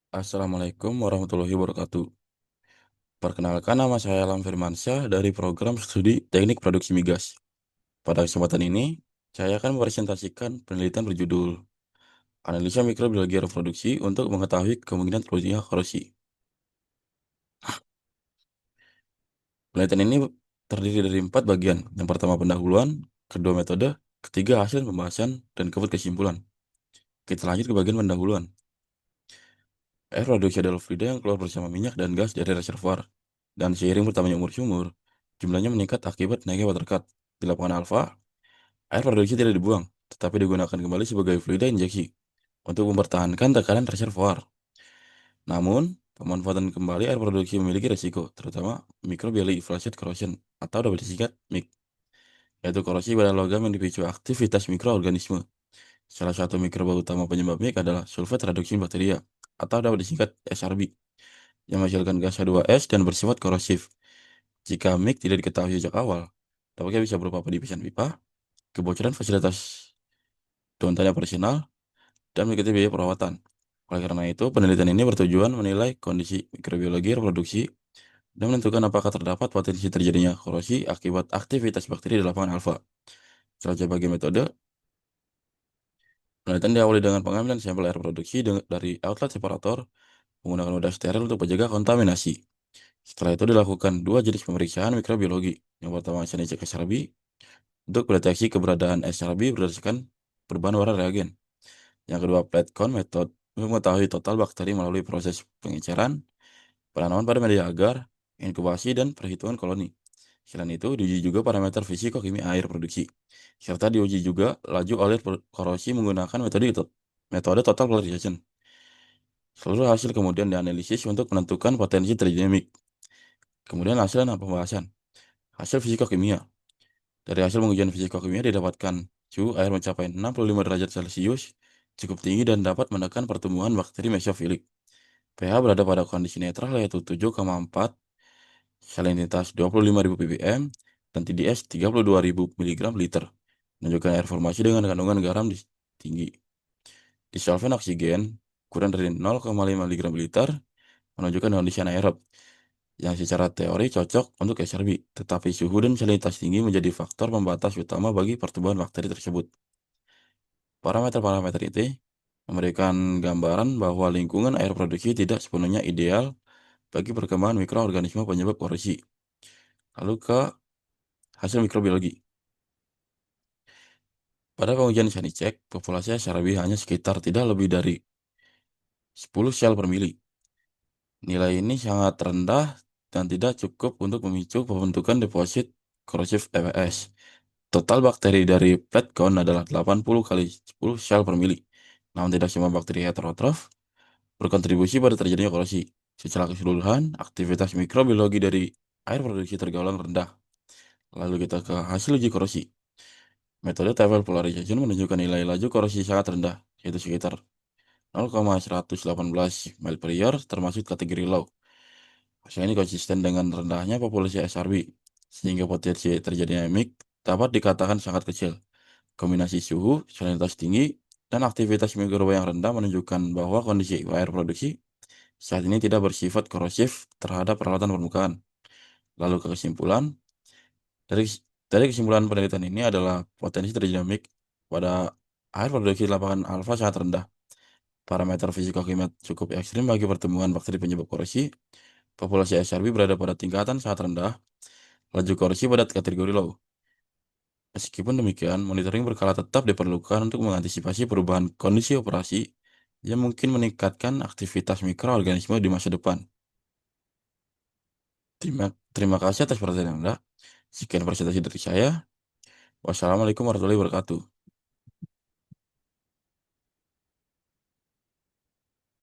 Assalamualaikum warahmatullahi wabarakatuh. Perkenalkan, nama saya Alam Firmansyah dari program studi Teknik Produksi Migas. Pada kesempatan ini, saya akan mempresentasikan penelitian berjudul Analisa Mikrobiologi Reproduksi untuk mengetahui kemungkinan terjadinya korosi. Penelitian ini terdiri dari 4 bagian. Yang pertama pendahuluan, kedua metode, ketiga hasil pembahasan, dan keempat kesimpulan. Kita lanjut ke bagian pendahuluan. Air produksi adalah fluida yang keluar bersama minyak dan gas dari reservoir. Dan seiring bertambahnya umur sumur, jumlahnya meningkat akibat naiknya water cut. Di lapangan alfa, air produksi tidak dibuang, tetapi digunakan kembali sebagai fluida injeksi untuk mempertahankan tekanan reservoir. Namun, pemanfaatan kembali air produksi memiliki resiko, terutama microbially fluctuate corrosion atau dapat disingkat MIC, yaitu korosi pada logam yang dipicu aktivitas mikroorganisme. Salah satu mikroba utama penyebab MIC adalah sulfat reduction bacteria atau dapat disingkat SRB yang menghasilkan gas H2S dan bersifat korosif. Jika MIC tidak diketahui sejak awal, dampaknya bisa berupa penipisan pipa, kebocoran fasilitas tanya operasional, dan mengikuti biaya perawatan. Oleh karena itu, penelitian ini bertujuan menilai kondisi mikrobiologi reproduksi dan menentukan apakah terdapat potensi terjadinya korosi akibat aktivitas bakteri di lapangan alfa. Sebagai metode, penelitian diawali dengan pengambilan sampel air produksi dari outlet separator menggunakan wadah steril untuk menjaga kontaminasi. Setelah itu dilakukan dua jenis pemeriksaan mikrobiologi. Yang pertama, cek SRB untuk mendeteksi keberadaan SRB berdasarkan perubahan warna reagen. Yang kedua, plate count method untuk mengetahui total bakteri melalui proses pengecaran, penanaman pada media agar, inkubasi, dan perhitungan koloni. Selain itu, diuji juga parameter fisiko-kimia air produksi, serta diuji juga laju alir korosi menggunakan metode total polarization. Seluruh hasil kemudian dianalisis untuk menentukan potensi terjadinya MIC. Kemudian hasil dan pembahasan. Hasil fisiko-kimia. Dari hasil pengujian fisiko-kimia didapatkan suhu air mencapai 65 derajat Celcius, cukup tinggi dan dapat menekan pertumbuhan bakteri mesofilik. pH berada pada kondisi netral yaitu 7,4, salinitas 25.000 ppm, dan TDS 32.000 mg liter. Menunjukkan air formasi dengan kandungan garam tinggi. Disolvent oksigen kurang dari 0,5 mg liter menunjukkan kondisi anaerob yang secara teori cocok untuk SRB, tetapi suhu dan salinitas tinggi menjadi faktor pembatas utama bagi pertumbuhan bakteri tersebut. Parameter-parameter itu memberikan gambaran bahwa lingkungan air produksi tidak sepenuhnya ideal bagi perkembangan mikroorganisme penyebab korosi. Lalu ke hasil mikrobiologi. Pada pengujian Sanicek, populasi SRB hanya sekitar tidak lebih dari 10 sel per mili. Nilai ini sangat rendah dan tidak cukup untuk memicu pembentukan deposit korosif EWS. Total bakteri dari plate count adalah 80 kali 10 sel per mili. Namun tidak semua bakteri heterotrof berkontribusi pada terjadinya korosi. Secara keseluruhan, aktivitas mikrobiologi dari air produksi tergolong rendah. Lalu kita ke hasil uji korosi. Metode table polarization menunjukkan nilai laju korosi sangat rendah, yaitu sekitar 0,118 mil per year termasuk kategori low. Hasil ini konsisten dengan rendahnya populasi SRB, sehingga potensi terjadinya MIC dapat dikatakan sangat kecil. Kombinasi suhu, salinitas tinggi, dan aktivitas mikroba yang rendah menunjukkan bahwa kondisi air produksi saat ini tidak bersifat korosif terhadap peralatan permukaan. Lalu ke kesimpulan, dari dari kesimpulan penelitian ini adalah potensi terjadinya MIC pada air produksi di lapangan alfa sangat rendah. Parameter fisiko-kimia cukup ekstrim bagi pertumbuhan bakteri penyebab korosi. Populasi SRB berada pada tingkatan sangat rendah. Laju korosi pada kategori low. Meskipun demikian, monitoring berkala tetap diperlukan untuk mengantisipasi perubahan kondisi operasi yang mungkin meningkatkan aktivitas mikroorganisme di masa depan. Terima, terima kasih atas perhatian Anda. Sekian presentasi dari saya. Wassalamualaikum warahmatullahi wabarakatuh.